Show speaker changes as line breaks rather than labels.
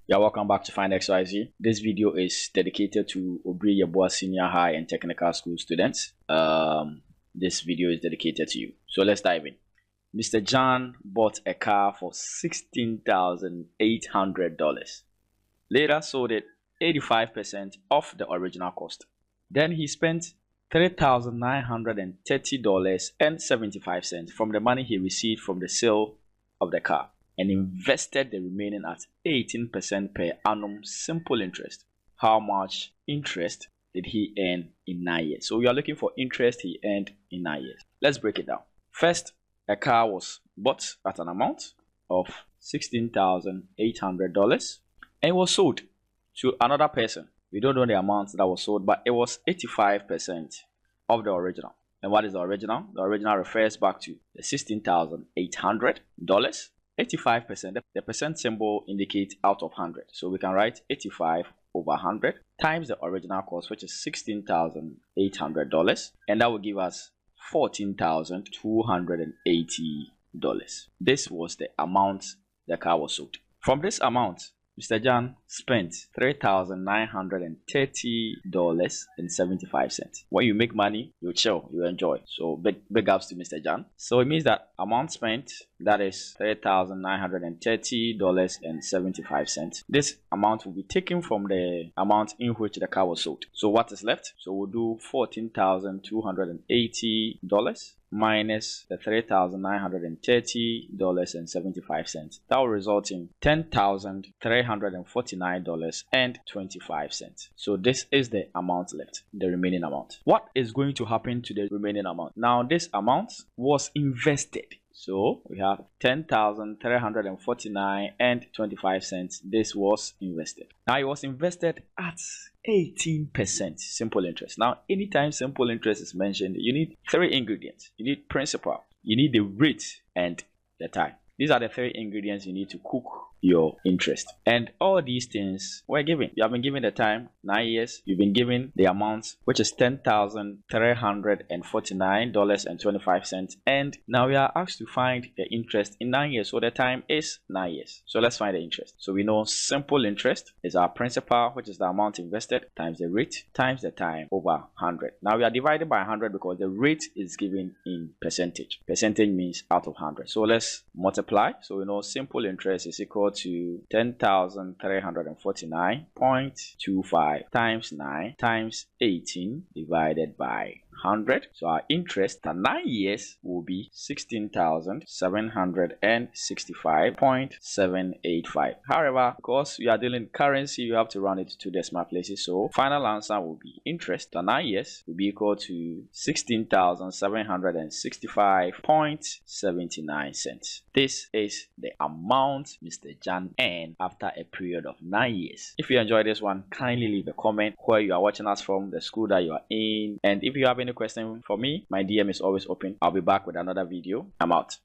Yeah, welcome back to Find XYZ. This video is dedicated to Obri Yeboah Senior High and Technical School students. This video is dedicated to you. So let's dive in. Mr. Gyan bought a car for $16,800. Later sold it 85% off the original cost. Then he spent $3,930.75 from the money he received from the sale of the car, and invested the remaining at 18% per annum simple interest. How much interest did he earn in 9 years? So we are looking for interest he earned in 9 years. Let's break it down. First, a car was bought at an amount of $16,800 and was sold to another person. We don't know the amount that was sold, but it was 85% of the original. And what is the original? The original refers back to the $16,800. 85%, the percent symbol indicates out of 100. So we can write 85 over 100 times the original cost, which is $16,800. And that will give us $14,280. This was the amount the car was sold. From this amount, Mr. Gyan spent $3,930.75. When you make money, you chill, you enjoy. So big ups to Mr. Gyan. So it means that amount spent, that is $3,930.75. This amount will be taken from the amount in which the car was sold. So what is left? So we'll do $14,280 minus the $3,930.75. That will result in $10,349.25. So this is the amount left, the remaining amount. What is going to happen to the remaining amount? Now this amount was invested. So we have $10,349.25. This was invested. Now it was invested at 18% simple interest. Now, anytime simple interest is mentioned, you need three ingredients. You need principal, you need the rate, and the time. These are the three ingredients you need to cook your interest. And all these things were given. You have been given the time, 9 years. You've been given the amount, which is $10,349.25. And now we are asked to find the interest in 9 years. So the time is 9 years. So let's find the interest. So we know simple interest is our principal, which is the amount invested, times the rate, times the time over 100. Now we are divided by 100 because the rate is given in percentage. Percentage means out of 100. So let's multiply. So we know simple interest is equal to 10,349.25 times 9 times 18 divided by 100. So our interest for 9 years will be 16,765.785. However, because we are dealing in currency, you have to run it to decimal places. So final answer will be interest for 9 years will be equal to 16,765.79 cents. This is the amount Mr. Gyan earned after a period of 9 years. If you enjoyed this one, kindly leave a comment where you are watching us from, the school that you are in, and if you have any question for me, my DM is always open. I'll be back with another video. I'm out.